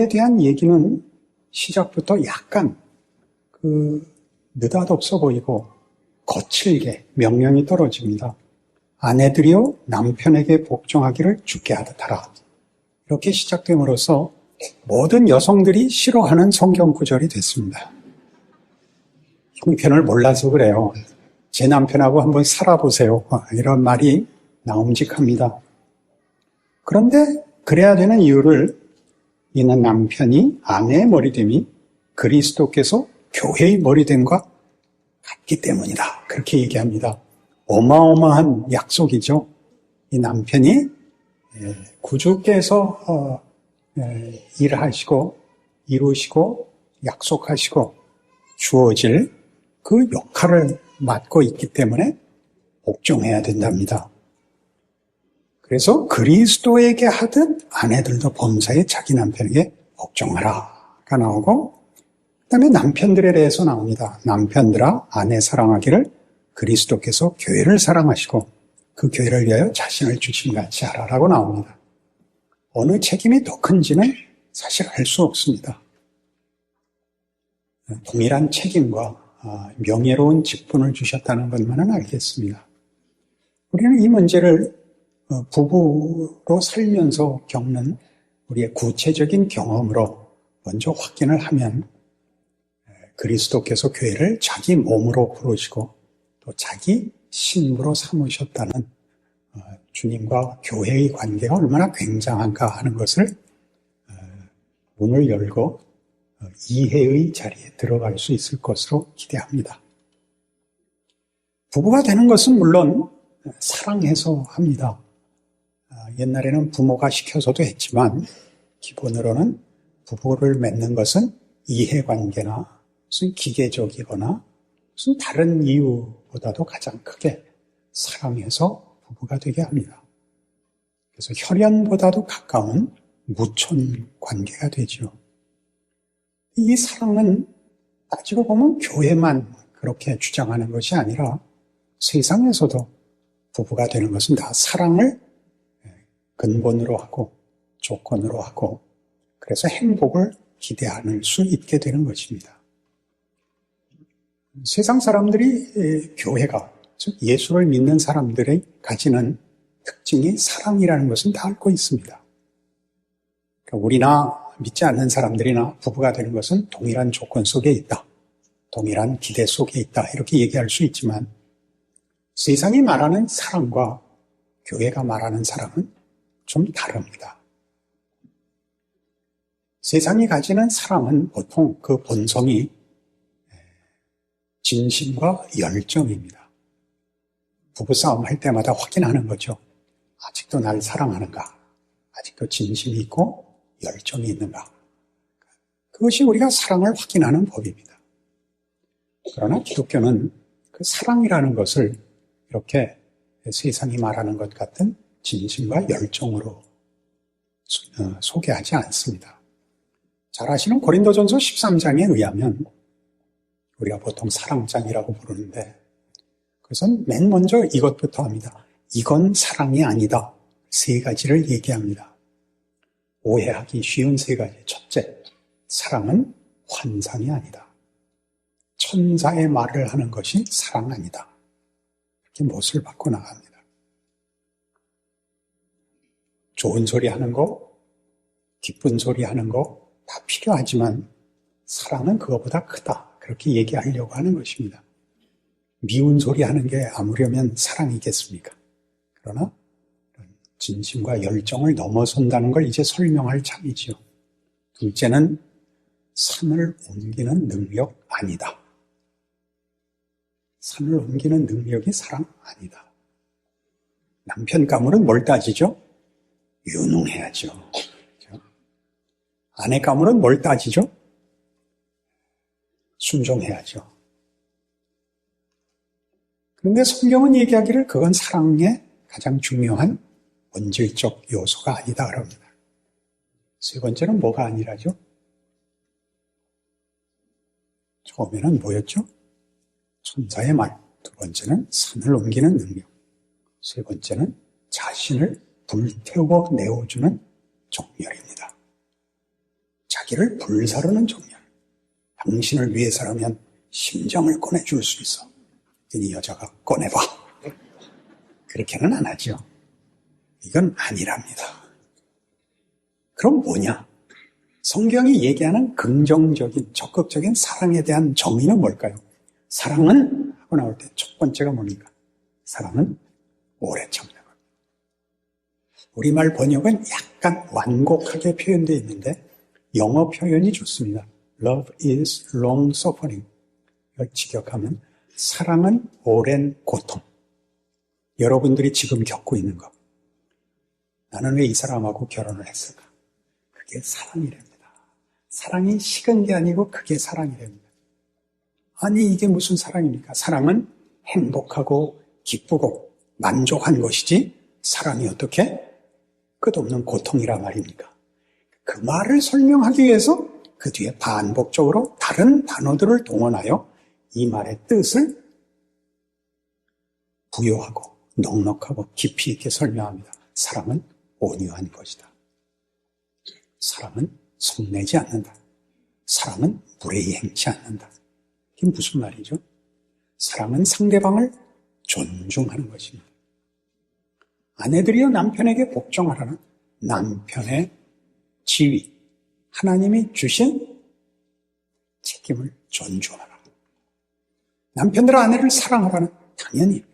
결혼에 대한 얘기는 시작부터 약간 느닷없어 보이고 거칠게 명령이 떨어집니다. 아내들이여 남편에게 복종하기를 주께 하라. 이렇게 시작됨으로써 모든 여성들이 싫어하는 성경 구절이 됐습니다. 형편을 몰라서 그래요. 제 남편하고 한번 살아보세요. 이런 말이 나옴직합니다. 그런데 그래야 되는 이유를 이는 남편이 아내의 머리됨이 그리스도께서 교회의 머리됨과 같기 때문이다. 그렇게 얘기합니다. 어마어마한 약속이죠. 이 남편이 구주께서 일하시고 이루시고 약속하시고 주어질 그 역할을 맡고 있기 때문에 복종해야 된답니다. 그래서 그리스도에게 하듯 아내들도 범사에 자기 남편에게 복종하라가 나오고, 그 다음에 남편들에 대해서 나옵니다. 남편들아 아내 사랑하기를 그리스도께서 교회를 사랑하시고 그 교회를 위하여 자신을 주심같이 하라라고 나옵니다. 어느 책임이 더 큰지는 사실 알 수 없습니다. 동일한 책임과 명예로운 직분을 주셨다는 것만은 알겠습니다. 우리는 이 문제를 부부로 살면서 겪는 우리의 구체적인 경험으로 먼저 확인을 하면, 그리스도께서 교회를 자기 몸으로 부르시고 또 자기 신부로 삼으셨다는 주님과 교회의 관계가 얼마나 굉장한가 하는 것을 문을 열고 이해의 자리에 들어갈 수 있을 것으로 기대합니다. 부부가 되는 것은 물론 사랑해서 합니다. 옛날에는 부모가 시켜서도 했지만 기본으로는 부부를 맺는 것은 이해관계나 무슨 기계적이거나 무슨 다른 이유보다도 가장 크게 사랑해서 부부가 되게 합니다. 그래서 혈연보다도 가까운 무촌 관계가 되죠. 이 사랑은 따지고 보면 교회만 그렇게 주장하는 것이 아니라 세상에서도 부부가 되는 것은 다 사랑을 근본으로 하고 조건으로 하고, 그래서 행복을 기대할 수 있게 되는 것입니다. 세상 사람들이 교회가, 즉 예수를 믿는 사람들이 가지는 특징이 사랑이라는 것은 다 알고 있습니다. 그러니까 우리나 믿지 않는 사람들이나 부부가 되는 것은 동일한 조건 속에 있다, 동일한 기대 속에 있다, 이렇게 얘기할 수 있지만 세상이 말하는 사랑과 교회가 말하는 사랑은 좀 다릅니다. 세상이 가지는 사랑은 보통 그 본성이 진심과 열정입니다. 부부싸움 할 때마다 확인하는 거죠. 아직도 날 사랑하는가? 아직도 진심이 있고 열정이 있는가? 그것이 우리가 사랑을 확인하는 법입니다. 그러나 기독교는 그 사랑이라는 것을 이렇게 세상이 말하는 것 같은 진심과 열정으로 소개하지 않습니다. 잘 아시는 고린도전서 13장에 의하면 우리가 보통 사랑장이라고 부르는데, 그것은 맨 먼저 이것부터 합니다. 이건 사랑이 아니다. 세 가지를 얘기합니다. 오해하기 쉬운 세 가지. 첫째, 사랑은 환상이 아니다. 천사의 말을 하는 것이 사랑 아니다. 이렇게 못을 받고 나갑니다. 좋은 소리 하는 거, 기쁜 소리 하는 거 다 필요하지만 사랑은 그거보다 크다. 그렇게 얘기하려고 하는 것입니다. 미운 소리 하는 게 아무려면 사랑이겠습니까? 그러나 진심과 열정을 넘어선다는 걸 이제 설명할 참이지요. 둘째는 산을 옮기는 능력 아니다. 산을 옮기는 능력이 사랑 아니다. 남편 가물은 뭘 따지죠? 유능해야죠. 그렇죠? 아내 가물은 뭘 따지죠? 순종해야죠. 그런데 성경은 얘기하기를 그건 사랑의 가장 중요한 본질적 요소가 아니다 그럽니다. 세 번째는 뭐가 아니라죠? 처음에는 뭐였죠? 천사의 말. 두 번째는 산을 옮기는 능력. 세 번째는 자신을 불태워 내어주는 정열입니다. 자기를 불사르는 정열. 당신을 위해서라면 심장을 꺼내줄 수 있어. 이 여자가 꺼내봐. 그렇게는 안 하죠. 이건 아니랍니다. 그럼 뭐냐? 성경이 얘기하는 긍정적인, 적극적인 사랑에 대한 정의는 뭘까요? 사랑은 하고 나올 때 첫 번째가 뭡니까? 사랑은 오래 참는 것. 우리말 번역은 약간 완곡하게 표현되어 있는데 영어 표현이 좋습니다. Love is long suffering. 이걸 직역하면 사랑은 오랜 고통. 여러분들이 지금 겪고 있는 것. 나는 왜 이 사람하고 결혼을 했을까? 그게 사랑이랍니다. 사랑이 식은 게 아니고 그게 사랑이랍니다. 아니 이게 무슨 사랑입니까? 사랑은 행복하고 기쁘고 만족한 것이지 사랑이 어떻게 끝없는 고통이라 말입니까? 그 말을 설명하기 위해서 그 뒤에 반복적으로 다른 단어들을 동원하여 이 말의 뜻을 부여하고 넉넉하고 깊이 있게 설명합니다. 사랑은 온유한 것이다. 사랑은 속내지 않는다. 사랑은 무례히 행치 않는다. 이게 무슨 말이죠? 사랑은 상대방을 존중하는 것입니다. 아내들이여 남편에게 복종하라는 남편의 지위, 하나님이 주신 책임을 존중하라. 남편들아 아내를 사랑하라는 당연히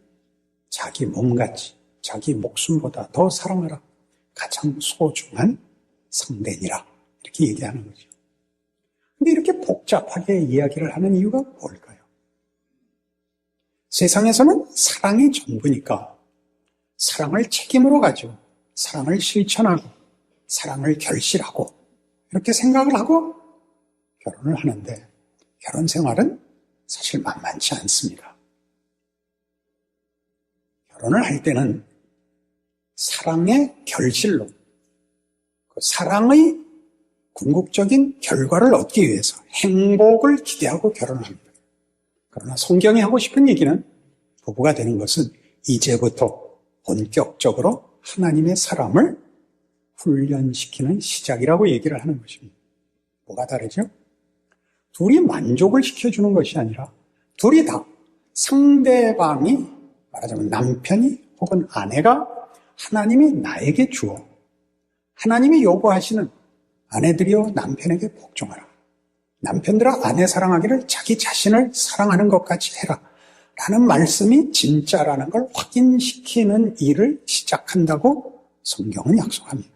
자기 몸같이 자기 목숨보다 더 사랑하라. 가장 소중한 상대니라. 이렇게 얘기하는 거죠. 근데 이렇게 복잡하게 이야기를 하는 이유가 뭘까요? 세상에서는 사랑이 전부니까 사랑을 책임으로 가지고 사랑을 실천하고 사랑을 결실하고 이렇게 생각을 하고 결혼을 하는데 결혼 생활은 사실 만만치 않습니다. 결혼을 할 때는 사랑의 결실로 그 사랑의 궁극적인 결과를 얻기 위해서 행복을 기대하고 결혼을 합니다. 그러나 성경이 하고 싶은 얘기는 부부가 되는 것은 이제부터 본격적으로 하나님의 사랑을 훈련시키는 시작이라고 얘기를 하는 것입니다. 뭐가 다르죠? 둘이 만족을 시켜주는 것이 아니라 둘이 다 상대방이 말하자면 남편이 혹은 아내가 하나님이 나에게 주어 하나님이 요구하시는 아내들이여 남편에게 복종하라. 남편들아 아내 사랑하기를 자기 자신을 사랑하는 것 같이 해라. 라는 말씀이 진짜라는 걸 확인시키는 일을 시작한다고 성경은 약속합니다.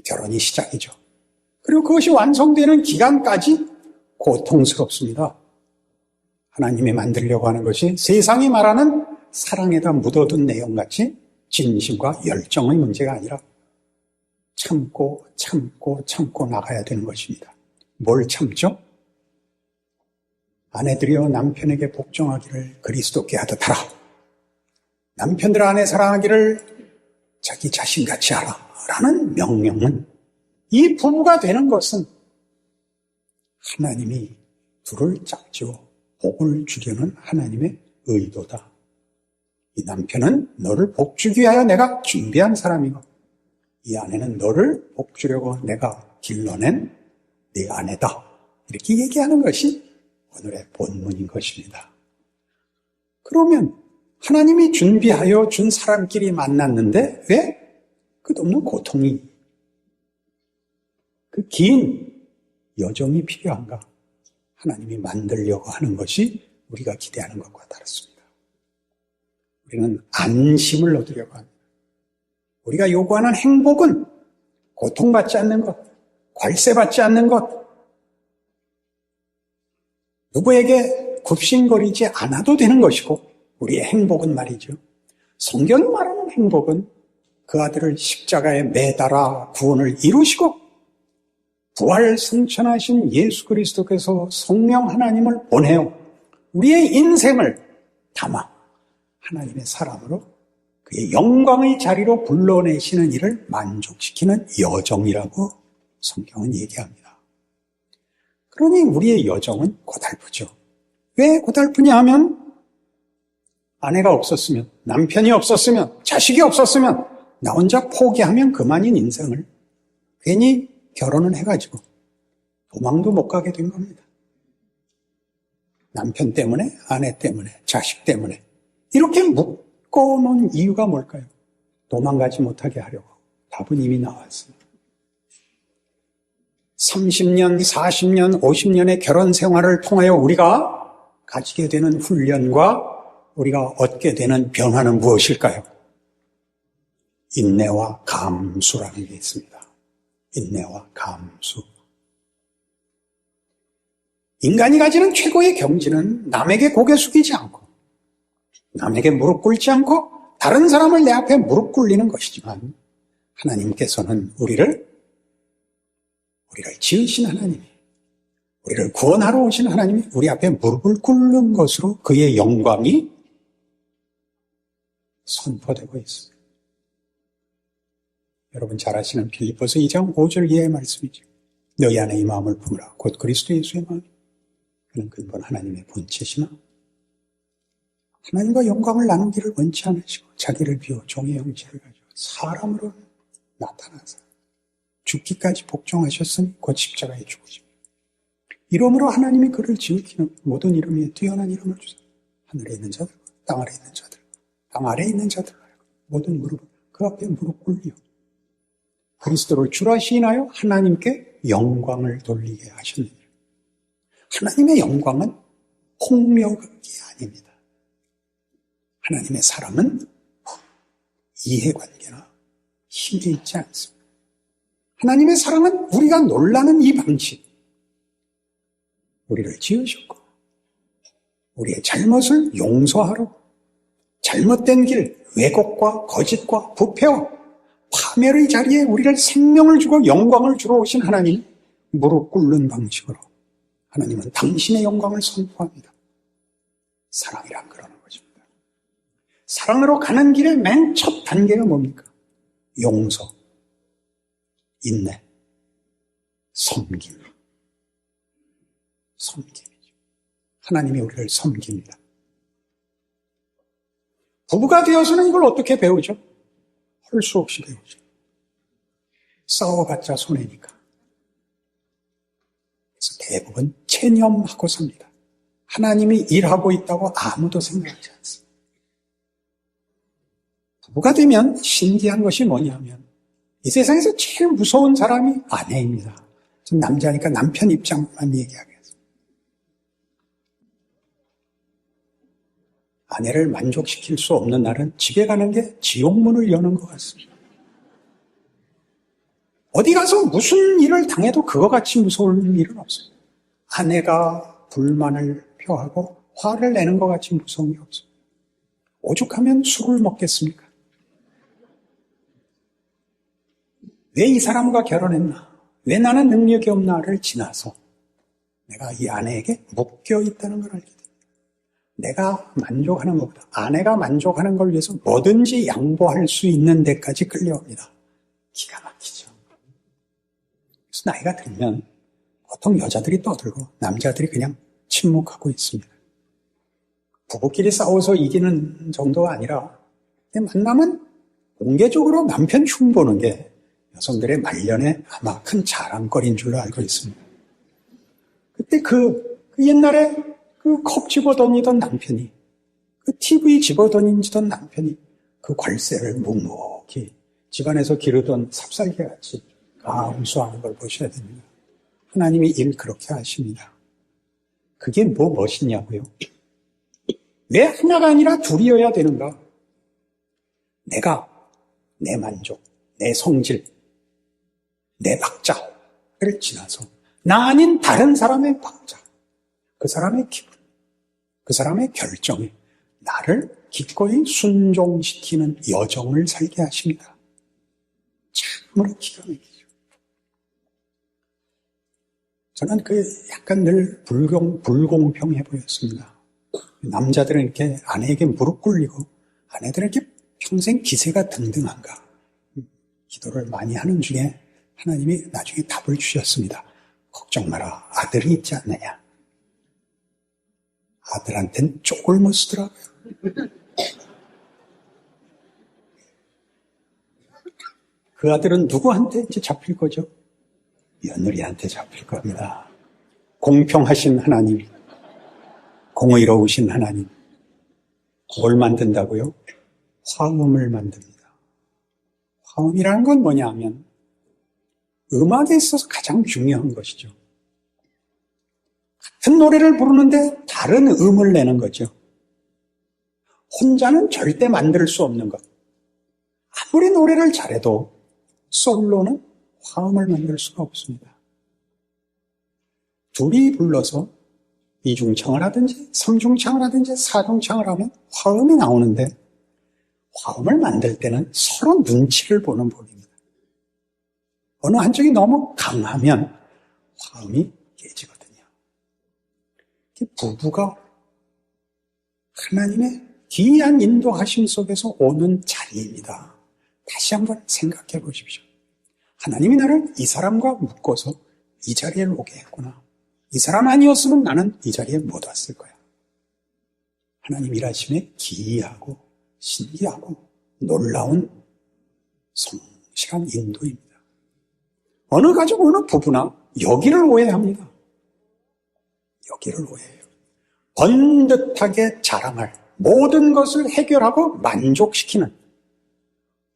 결혼이 시작이죠. 그리고 그것이 완성되는 기간까지 고통스럽습니다. 하나님이 만들려고 하는 것이 세상이 말하는 사랑에다 묻어둔 내용같이 진심과 열정의 문제가 아니라 참고 나가야 되는 것입니다. 뭘 참죠? 아내들이여 남편에게 복종하기를 그리스도께 하듯 하라. 남편들 아내 사랑하기를 자기 자신같이 하라. 라는 명령은 이 부부가 되는 것은 하나님이 둘을 짝지어 복을 주려는 하나님의 의도다. 이 남편은 너를 복주기 위하여 내가 준비한 사람이고 이 아내는 너를 복주려고 내가 길러낸 네 아내다. 이렇게 얘기하는 것이 오늘의 본문인 것입니다. 그러면 하나님이 준비하여 준 사람끼리 만났는데 왜 끝없는 고통이 그 긴 여정이 필요한가? 하나님이 만들려고 하는 것이 우리가 기대하는 것과 다릅니다. 우리는 안심을 얻으려고 합니다. 우리가 요구하는 행복은 고통받지 않는 것, 괄세받지 않는 것, 누구에게 굽신거리지 않아도 되는 것이고 우리의 행복은 말이죠. 성경이 말하는 행복은 그 아들을 십자가에 매달아 구원을 이루시고 부활 승천하신 예수 그리스도께서 성령 하나님을 보내어 우리의 인생을 담아 하나님의 사람으로 그의 영광의 자리로 불러내시는 일을 만족시키는 여정이라고 성경은 얘기합니다. 그러니 우리의 여정은 고달프죠. 왜 고달프냐 하면 아내가 없었으면, 남편이 없었으면, 자식이 없었으면 나 혼자 포기하면 그만인 인생을 괜히 결혼을 해가지고 도망도 못 가게 된 겁니다. 남편 때문에, 아내 때문에, 자식 때문에 이렇게 묶어놓은 이유가 뭘까요? 도망가지 못하게 하려고. 답은 이미 나왔어요. 30년, 40년, 50년의 결혼 생활을 통하여 우리가 가지게 되는 훈련과 우리가 얻게 되는 변화는 무엇일까요? 인내와 감수라는 게 있습니다. 인내와 감수. 인간이 가지는 최고의 경지는 남에게 고개 숙이지 않고, 남에게 무릎 꿇지 않고, 다른 사람을 내 앞에 무릎 꿇리는 것이지만, 하나님께서는 우리를 지으신 하나님이, 우리를 구원하러 오신 하나님이 우리 앞에 무릎을 꿇는 것으로 그의 영광이 선포되고 있습니다. 여러분 잘 아시는 빌립보서 2장 5절 이하의 말씀이죠. 너희 안에 이 마음을 품으라. 곧 그리스도 예수의 마음. 그는 근본 하나님의 본체시나 하나님과 영광을 나누기를 원치 않으시고 자기를 비워 종의 형체를 가지고 사람으로 나타나서 죽기까지 복종하셨으니 곧 십자가에 죽으십니다. 이름으로 하나님이 그를 지으시는 모든 이름 위에 뛰어난 이름을 주사 하늘에 있는 자들과 땅 아래에 있는 자들, 땅 아래에 있는 자들 모든 무릎을 그 앞에 무릎 꿇려 그리스도를 주라 시인하여 하나님께 영광을 돌리게 하셨느니라. 하나님의 영광은 폭력이 아닙니다. 하나님의 사랑은 이해관계나 힘이 있지 않습니다. 하나님의 사랑은 우리가 놀라는 이 방식, 우리를 지으셨고 우리의 잘못을 용서하러 잘못된 길, 왜곡과 거짓과 부패와 파멸의 자리에 우리를 생명을 주고 영광을 주러 오신 하나님, 무릎 꿇는 방식으로 하나님은 당신의 영광을 선포합니다. 사랑이란 그러는 것입니다. 사랑으로 가는 길의 맨 첫 단계가 뭡니까? 용서, 인내, 섬김. 섬김이죠. 하나님이 우리를 섬깁니다. 부부가 되어서는 이걸 어떻게 배우죠? 할 수 없이 배우죠. 싸워봤자 손해니까. 그래서 대부분 체념하고 삽니다. 하나님이 일하고 있다고 아무도 생각하지 않습니다. 부부가 되면 신기한 것이 뭐냐면 이 세상에서 제일 무서운 사람이 아내입니다. 전 남자니까 남편 입장만 얘기하겠습니다. 아내를 만족시킬 수 없는 날은 집에 가는 게 지옥문을 여는 것 같습니다. 어디 가서 무슨 일을 당해도 그거 같이 무서울 일은 없어요. 아내가 불만을 표하고 화를 내는 것 같이 무서운 게 없어요. 오죽하면 술을 먹겠습니까? 왜 이 사람과 결혼했나? 왜 나는 능력이 없나를 지나서 내가 이 아내에게 묶여 있다는 걸 알게 됩니다. 내가 만족하는 것보다 아내가 만족하는 걸 위해서 뭐든지 양보할 수 있는 데까지 끌려옵니다. 기가 막히죠. 그래서 나이가 들면 보통 여자들이 떠들고 남자들이 그냥 침묵하고 있습니다. 부부끼리 싸워서 이기는 정도가 아니라 만나면 공개적으로 남편 흉보는 게 여성들의 말년에 아마 큰 자랑거리인 줄로 알고 있습니다. 그때 그 옛날에 그 컵 집어던지던 남편이, 그 TV 집어던지던 남편이 그 괄세를 묵묵히 집안에서 기르던 삽살개같이 감수하는 걸 보셔야 됩니다. 하나님이 일 그렇게 하십니다. 그게 뭐 멋있냐고요? 왜 하나가 아니라 둘이어야 되는가? 내가 내 만족, 내 성질, 내 박자를 지나서 나 아닌 다른 사람의 박자, 그 사람의 기분, 그 사람의 결정에 나를 기꺼이 순종시키는 여정을 살게 하십니다. 참으로 기가 막히죠. 저는 약간 늘 불공평해 보였습니다. 남자들은 이렇게 아내에게 무릎 꿇리고 아내들은 이렇게 평생 기세가 등등한가. 기도를 많이 하는 중에 하나님이 나중에 답을 주셨습니다. 걱정 마라. 아들이 있지 않느냐. 아들한테는 쪽을 못 쓰더라고요. 그 아들은 누구한테 이제 잡힐 거죠? 며느리한테 잡힐 겁니다. 공평하신 하나님, 공의로우신 하나님, 뭘 만든다고요? 화음을 만듭니다. 화음이라는 건 뭐냐 하면 음악에 있어서 가장 중요한 것이죠. 같은 노래를 부르는데 다른 음을 내는 거죠. 혼자는 절대 만들 수 없는 것. 아무리 노래를 잘해도 솔로는 화음을 만들 수가 없습니다. 둘이 불러서 이중창을 하든지 삼중창을 하든지 사중창을 하면 화음이 나오는데 화음을 만들 때는 서로 눈치를 보는 법입니다. 어느 한쪽이 너무 강하면 화음이 깨지거든요. 부부가 하나님의 기이한 인도하심 속에서 오는 자리입니다. 다시 한번 생각해 보십시오. 하나님이 나를 이 사람과 묶어서 이 자리에 오게 했구나. 이 사람 아니었으면 나는 이 자리에 못 왔을 거야. 하나님 일하심에 기이하고 신기하고 놀라운 성실한 인도입니다. 어느 가족, 어느 부부나 여기를 오해합니다. 여기를 오해해요. 번듯하게 자랑할 모든 것을 해결하고 만족시키는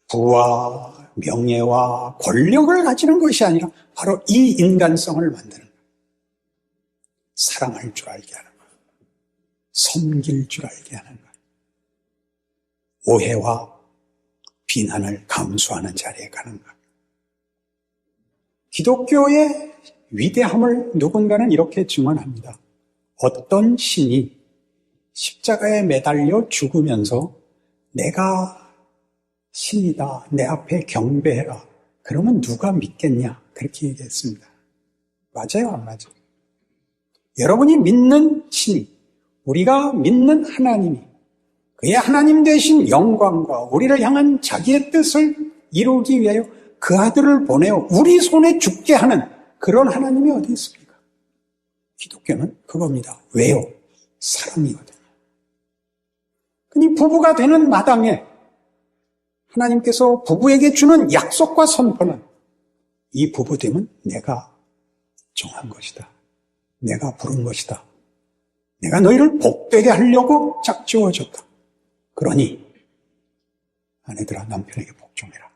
부와 명예와 권력을 가지는 것이 아니라 바로 이 인간성을 만드는 거예요. 사랑할 줄 알게 하는 거예요. 섬길 줄 알게 하는 거예요. 오해와 비난을 감수하는 자리에 가는 거예요. 기독교의 위대함을 누군가는 이렇게 증언합니다. 어떤 신이 십자가에 매달려 죽으면서 내가 신이다, 내 앞에 경배해라. 그러면 누가 믿겠냐? 그렇게 얘기했습니다. 맞아요, 안 맞아요? 여러분이 믿는 신이, 우리가 믿는 하나님이 그의 하나님 되신 영광과 우리를 향한 자기의 뜻을 이루기 위하여 그 아들을 보내어 우리 손에 죽게 하는 그런 하나님이 어디 있습니까? 기독교는 그겁니다. 왜요? 사랑이거든요. 그니 부부가 되는 마당에 하나님께서 부부에게 주는 약속과 선포는 이 부부됨은 내가 정한 것이다. 내가 부른 것이다. 내가 너희를 복되게 하려고 짝지어줬다. 그러니 아내들아 남편에게 복종해라.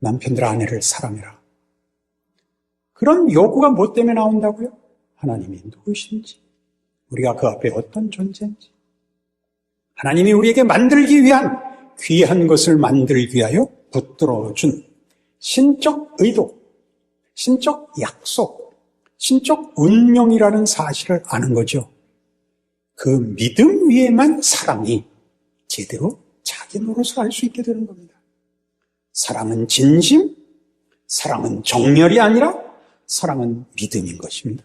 남편들아 아내를 사랑해라. 그런 요구가 뭐 때문에 나온다고요? 하나님이 누구신지, 우리가 그 앞에 어떤 존재인지, 하나님이 우리에게 만들기 위한 귀한 것을 만들기 위하여 붙들어준 신적 의도, 신적 약속, 신적 운명이라는 사실을 아는 거죠. 그 믿음 위에만 사랑이 제대로 자기 노릇을 할 수 있게 되는 겁니다. 사랑은 진심, 사랑은 정열이 아니라 사랑은 믿음인 것입니다.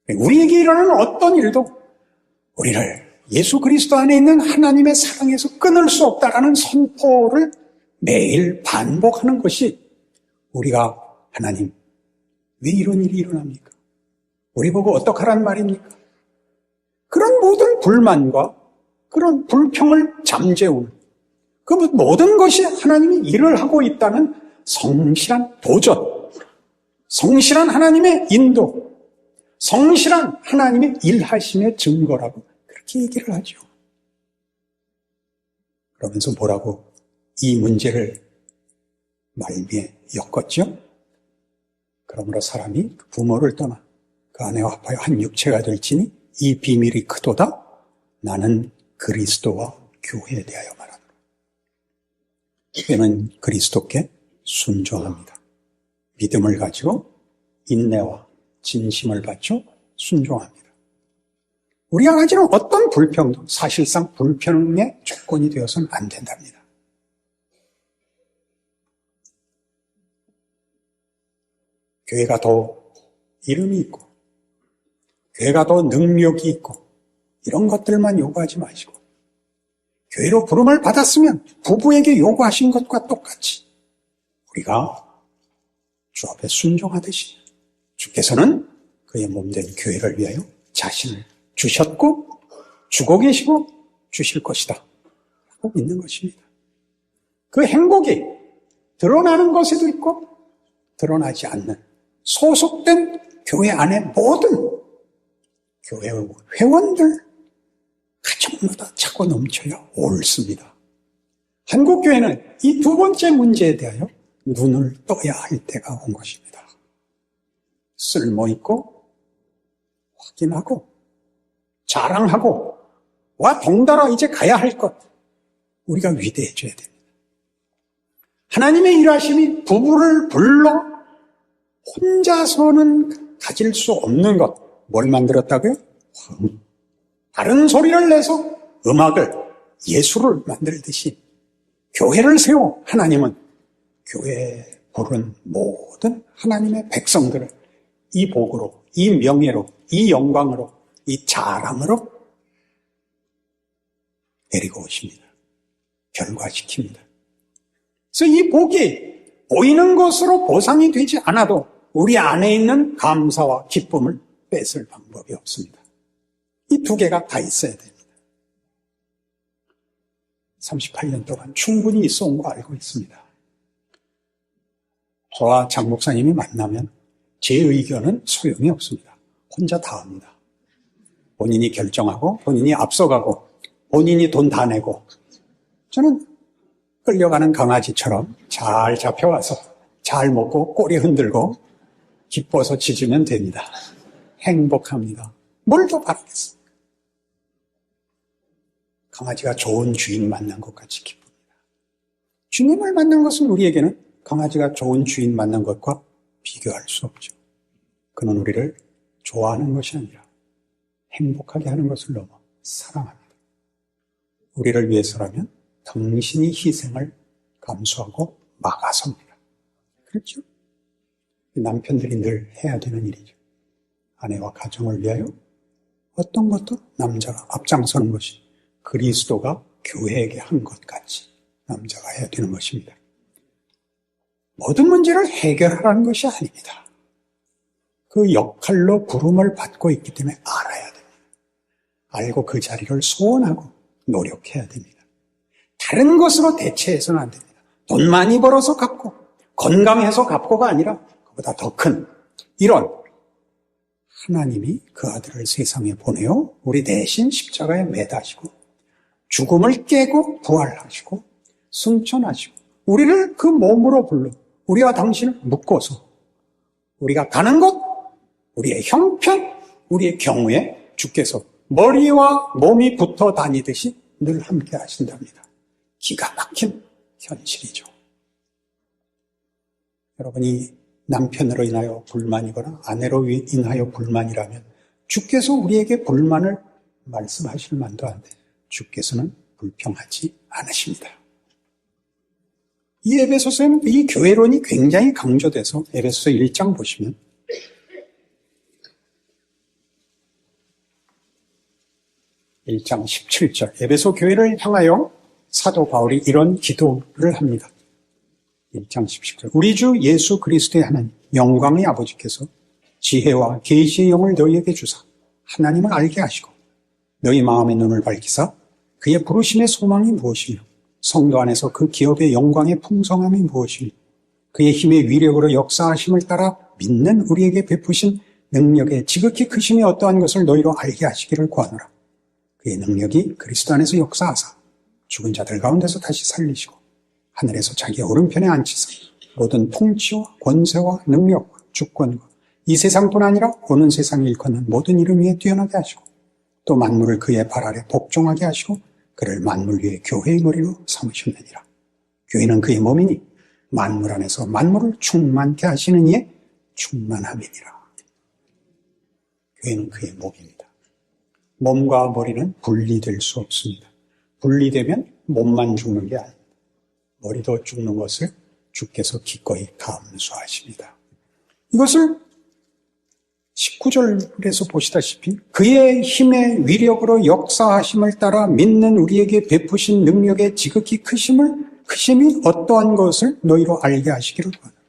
우리에게 일어나는 어떤 일도 우리를 예수 그리스도 안에 있는 하나님의 사랑에서 끊을 수 없다라는 선포를 매일 반복하는 것이 우리가 하나님, 왜 이런 일이 일어납니까? 우리 보고 어떡하란 말입니까? 그런 모든 불만과 그런 불평을 잠재우는 그 모든 것이 하나님이 일을 하고 있다는 성실한 도전, 성실한 하나님의 인도, 성실한 하나님의 일하심의 증거라고 그렇게 얘기를 하죠. 그러면서 뭐라고 이 문제를 말미에 엮었죠? 그러므로 사람이 부모를 떠나 그 아내와 합하여 한 육체가 될지니 이 비밀이 크도다. 나는 그리스도와 교회에 대하여 말하노라. 교회는 그리스도께 순종합니다. 믿음을 가지고 인내와 진심을 갖춰 순종합니다. 우리가 가지는 어떤 불평도 사실상 불평의 조건이 되어서는 안 된답니다. 교회가 더 이름이 있고 교회가 더 능력이 있고 이런 것들만 요구하지 마시고 교회로 부름을 받았으면 부부에게 요구하신 것과 똑같이 우리가 주 앞에 순종하듯이 주께서는 그의 몸된 교회를 위하여 자신을 주셨고 주고 계시고 주실 것이다 라고 믿는 것입니다. 그 행복이 드러나는 것에도 있고 드러나지 않는 소속된 교회 안의 모든 교회 회원들 가정마다 차고 넘쳐야 옳습니다. 한국교회는 이 두 번째 문제에 대하여 눈을 떠야 할 때가 온 것입니다. 쓸모있고 확인하고 자랑하고 와 동달아 이제 가야 할 것, 우리가 위대해져야 됩니다. 하나님의 일하심이 부부를 불러 혼자서는 가질 수 없는 것, 뭘 만들었다고요? 다른 소리를 내서 음악을, 예술을 만들듯이 교회를 세워 하나님은 교회에 부른 모든 하나님의 백성들을 이 복으로, 이 명예로, 이 영광으로, 이 자랑으로 데리고 오십니다. 결과시킵니다. 그래서 이 복이 보이는 것으로 보상이 되지 않아도 우리 안에 있는 감사와 기쁨을 뺏을 방법이 없습니다. 이 두 개가 다 있어야 됩니다. 38년 동안 충분히 있어 온 거 알고 있습니다. 저와 장 목사님이 만나면 제 의견은 소용이 없습니다. 혼자 다 합니다. 본인이 결정하고 본인이 앞서가고 본인이 돈 다 내고, 저는 끌려가는 강아지처럼 잘 잡혀와서 잘 먹고 꼬리 흔들고 기뻐서 짖으면 됩니다. 행복합니다. 뭘 더 바라겠습니까? 강아지가 좋은 주인 만난 것 같이 기쁩니다. 주님을 만난 것은 우리에게는 강아지가 좋은 주인 만난 것과 비교할 수 없죠. 그는 우리를 좋아하는 것이 아니라 행복하게 하는 것을 넘어 사랑합니다. 우리를 위해서라면 당신이 희생을 감수하고 막아섭니다. 그렇죠? 남편들이 늘 해야 되는 일이죠. 아내와 가정을 위하여 어떤 것도 남자가 앞장서는 것이 그리스도가 교회에게 한 것 같이 남자가 해야 되는 것입니다. 모든 문제를 해결하라는 것이 아닙니다. 그 역할로 부름을 받고 있기 때문에 알아야 됩니다. 알고 그 자리를 소원하고 노력해야 됩니다. 다른 것으로 대체해서는 안 됩니다. 돈 많이 벌어서 갚고 건강해서 갚고가 아니라 그보다 더 큰 이런 하나님이 그 아들을 세상에 보내어 우리 대신 십자가에 매다시고 죽음을 깨고 부활하시고 승천하시고 우리를 그 몸으로 불러 우리와 당신을 묶어서 우리가 가는 곳, 우리의 형편, 우리의 경우에 주께서 머리와 몸이 붙어 다니듯이 늘 함께 하신답니다. 기가 막힌 현실이죠. 여러분이 남편으로 인하여 불만이거나 아내로 인하여 불만이라면 주께서 우리에게 불만을 말씀하실 만도 한데 주께서는 불평하지 않으십니다. 이 에베소서에는 이 교회론이 굉장히 강조돼서 에베소서 1장 보시면 1장 17절 에베소 교회를 향하여 사도 바울이 이런 기도를 합니다. 1장 17절 우리 주 예수 그리스도의 하나님 영광의 아버지께서 지혜와 계시의 영을 너희에게 주사 하나님을 알게 하시고 너희 마음의 눈을 밝히사 그의 부르심의 소망이 무엇이며 성도 안에서 그 기업의 영광의 풍성함이 무엇이며 그의 힘의 위력으로 역사하심을 따라 믿는 우리에게 베푸신 능력의 지극히 크심이 어떠한 것을 너희로 알게 하시기를 구하노라. 그의 능력이 그리스도 안에서 역사하사 죽은 자들 가운데서 다시 살리시고 하늘에서 자기 오른편에 앉히사 모든 통치와 권세와 능력과 주권과 이 세상뿐 아니라 오는 세상에 일컫는 모든 이름 위에 뛰어나게 하시고 또 만물을 그의 발 아래 복종하게 하시고 그를 만물 위에 교회의 머리로 삼으셨느니라. 교회는 그의 몸이니 만물 안에서 만물을 충만케 하시는 이의 충만함이니라. 교회는 그의 몸입니다. 몸과 머리는 분리될 수 없습니다. 분리되면 몸만 죽는 게 아닙니다. 머리도 죽는 것을 주께서 기꺼이 감수하십니다. 이것을 19절에서 보시다시피 그의 힘의 위력으로 역사하심을 따라 믿는 우리에게 베푸신 능력의 지극히 크심이 어떠한 것을 너희로 알게 하시기를 원하노라.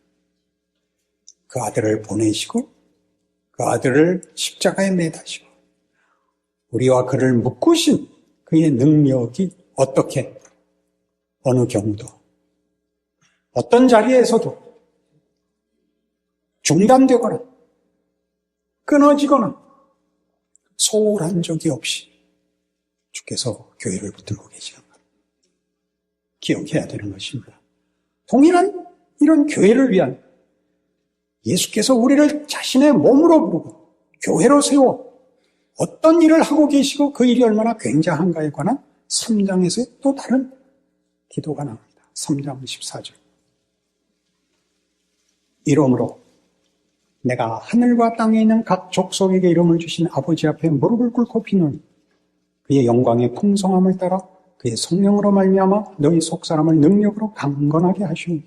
그 아들을 보내시고 그 아들을 십자가에 매다시고 우리와 그를 묶으신 그의 능력이 어떻게 어느 경우도 어떤 자리에서도 중단되거나 끊어지거나 소홀한 적이 없이 주께서 교회를 붙들고 계시는 것 기억해야 되는 것입니다. 동일한 이런 교회를 위한 예수께서 우리를 자신의 몸으로 부르고 교회로 세워 어떤 일을 하고 계시고 그 일이 얼마나 굉장한가에 관한 3장에서의 또 다른 기도가 나옵니다. 3장 14절. 이러므로 내가 하늘과 땅에 있는 각 족속에게 이름을 주신 아버지 앞에 무릎을 꿇고 비노니 그의 영광의 풍성함을 따라 그의 성령으로 말미암아 너희 속사람을 능력으로 강건하게 하시오니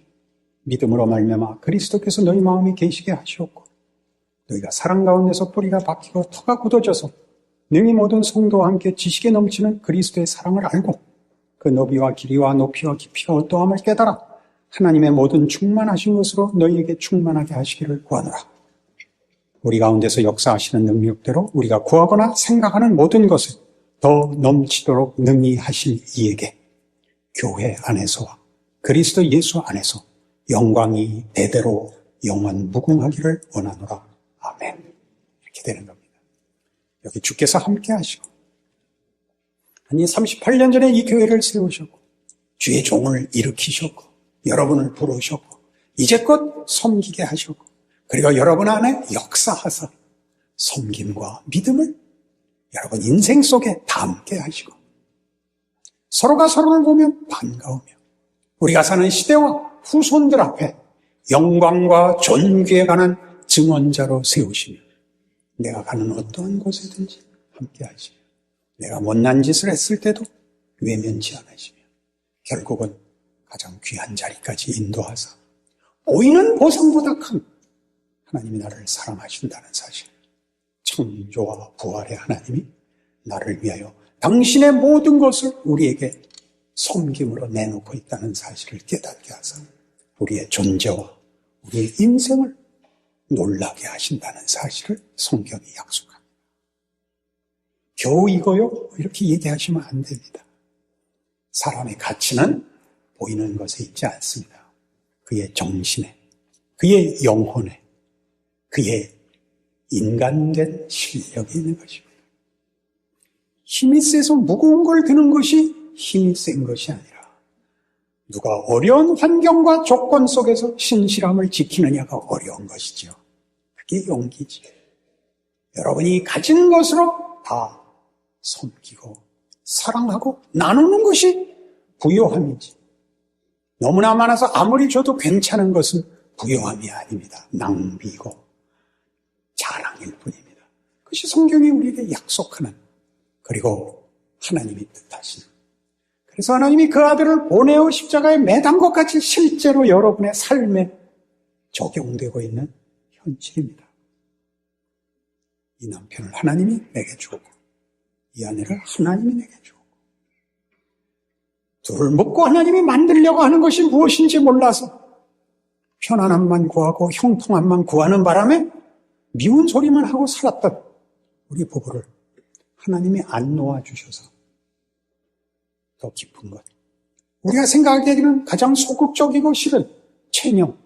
믿음으로 말미암아 그리스도께서 너희 마음에 계시게 하시옵고 너희가 사랑 가운데서 뿌리가 박히고 터가 굳어져서 능히 모든 성도와 함께 지식에 넘치는 그리스도의 사랑을 알고 그 너비와 길이와 높이와 깊이가 어떠함을 깨달아 하나님의 모든 충만하신 것으로 너희에게 충만하게 하시기를 구하노라. 우리 가운데서 역사하시는 능력대로 우리가 구하거나 생각하는 모든 것을 더 넘치도록 능히 하실 이에게 교회 안에서와 그리스도 예수 안에서 영광이 대대로 영원 무궁하기를 원하노라. 아멘. 이렇게 되는 겁니다. 여기 주께서 함께 하시고 아니 38년 전에 이 교회를 세우셨고 주의 종을 일으키셨고 여러분을 부르셨고 이제껏 섬기게 하셨고 그리고 여러분 안에 역사하사 섬김과 믿음을 여러분 인생 속에 담게 하시고 서로가 서로를 보면 반가우며 우리가 사는 시대와 후손들 앞에 영광과 존귀에 관한 증언자로 세우시며 내가 가는 어떠한 곳에든지 함께 하시며 내가 못난 짓을 했을 때도 외면치 않으시며 결국은 가장 귀한 자리까지 인도하사 보이는 보상보다 큰 하나님이 나를 사랑하신다는 사실, 창조와 부활의 하나님이 나를 위하여 당신의 모든 것을 우리에게 섬김으로 내놓고 있다는 사실을 깨닫게 하사 우리의 존재와 우리의 인생을 놀라게 하신다는 사실을 성경이 약속합니다. 겨우 이거요? 이렇게 얘기하시면 안 됩니다. 사람의 가치는 보이는 것에 있지 않습니다. 그의 정신에, 그의 영혼에, 그의 인간된 실력이 있는 것입니다. 힘이 세서 무거운 걸 드는 것이 힘이 센 것이 아니라 누가 어려운 환경과 조건 속에서 신실함을 지키느냐가 어려운 것이죠. 그게 용기지. 여러분이 가진 것으로 다 섬기고 사랑하고 나누는 것이 부요함이지. 너무나 많아서 아무리 줘도 괜찮은 것은 부요함이 아닙니다. 낭비고 자랑일 뿐입니다. 그것이 성경이 우리에게 약속하는 그리고 하나님이 뜻하신 그래서 하나님이 그 아들을 보내어 십자가에 매단 것 같이 실제로 여러분의 삶에 적용되고 있는 현실입니다. 이 남편을 하나님이 내게 주고 이 아내를 하나님이 내게 주고 둘을 묶고 하나님이 만들려고 하는 것이 무엇인지 몰라서 편안함만 구하고 형통함만 구하는 바람에 미운 소리만 하고 살았던 우리 부부를 하나님이 안 놓아주셔서 더 깊은 것. 우리가 생각하기에는 가장 소극적이고 싫은 체념,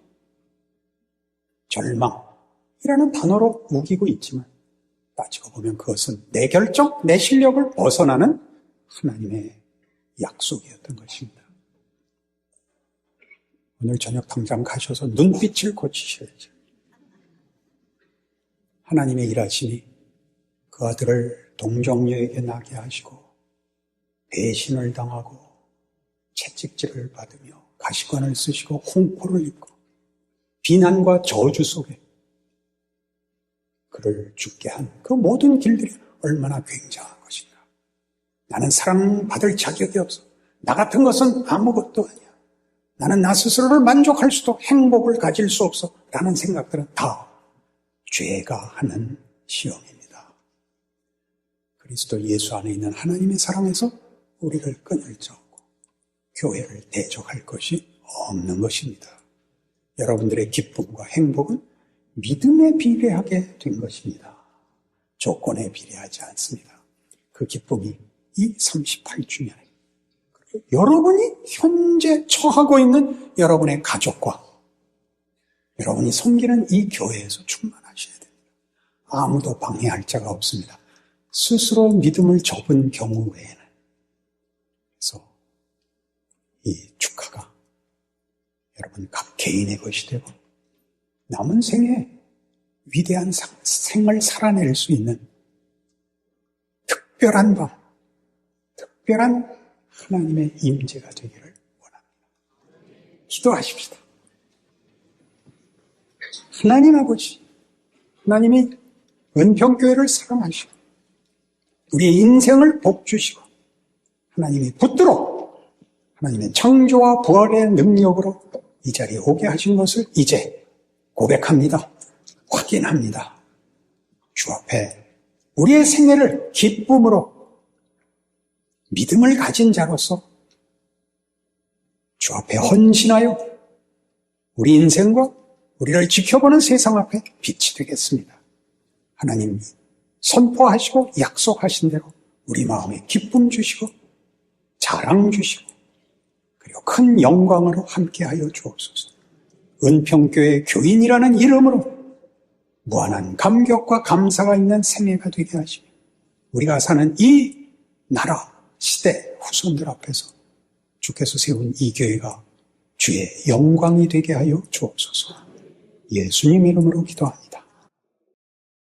절망이라는 단어로 우기고 있지만 따지고 보면 그것은 내 결정, 내 실력을 벗어나는 하나님의 약속이었던 것입니다. 오늘 저녁 당장 가셔서 눈빛을 고치셔야죠. 하나님의 일하심이 그 아들을 동정녀에게 나게 하시고 배신을 당하고 채찍질을 받으며 가시관을 쓰시고 홍포를 입고 비난과 저주 속에 그를 죽게 한 그 모든 길들이 얼마나 굉장한 것인가. 나는 사랑받을 자격이 없어. 나 같은 것은 아무것도 아니야. 나는 나 스스로를 만족할 수도 행복을 가질 수 없어. 라는 생각들은 다 죄가 하는 시험입니다. 그리스도 예수 안에 있는 하나님의 사랑에서 우리를 끈을 잡고 교회를 대적할 것이 없는 것입니다. 여러분들의 기쁨과 행복은 믿음에 비례하게 된 것입니다. 조건에 비례하지 않습니다. 그 기쁨이 이 38주년에 여러분이 현재 처하고 있는 여러분의 가족과 여러분이 섬기는 이 교회에서 충만하셔야 됩니다. 아무도 방해할 자가 없습니다. 스스로 믿음을 접은 경우 외에는. 그래서 이 축하가 여러분 각 개인의 것이 되고 남은 생에 위대한 생을 살아낼 수 있는 특별한 밤, 특별한 하나님의 임재가 되기를 원합니다. 기도하십시다. 하나님 아버지, 하나님이 은평교회를 사랑하시고 우리의 인생을 복주시고 하나님이 붙들어 하나님의 창조와 부활의 능력으로 이 자리에 오게 하신 것을 이제 고백합니다. 확인합니다. 주 앞에 우리의 생애를 기쁨으로 믿음을 가진 자로서 주 앞에 헌신하여 우리 인생과 우리를 지켜보는 세상 앞에 빛이 되겠습니다. 하나님 선포하시고 약속하신 대로 우리 마음에 기쁨 주시고 자랑 주시고 그리고 큰 영광으로 함께하여 주옵소서. 은평교회 교인이라는 이름으로 무한한 감격과 감사가 있는 생애가 되게 하시며 우리가 사는 이 나라 시대 후손들 앞에서 주께서 세운 이 교회가 주의 영광이 되게 하여 주옵소서. 예수님 이름으로 기도합니다.